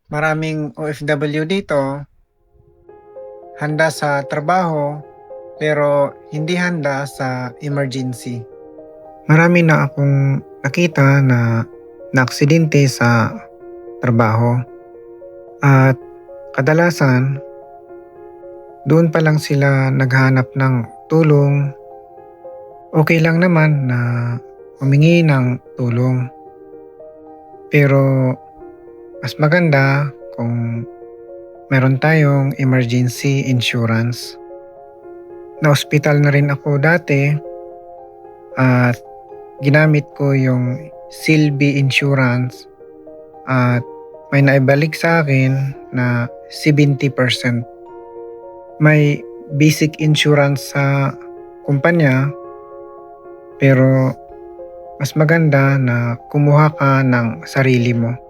Maraming OFW dito, handa sa trabaho pero hindi handa sa emergency. Marami na akong nakita na naaksidente sa trabaho at kadalasan doon pa lang sila naghanap ng tulong. Okay lang naman na humingi ng tulong. Pero mas maganda kung meron tayong emergency insurance. Na-hospital na rin ako dati at ginamit ko yung Silby Insurance at may naibalik sa akin na 70%. May basic insurance sa kumpanya pero mas maganda na kumuha ka ng sarili mo.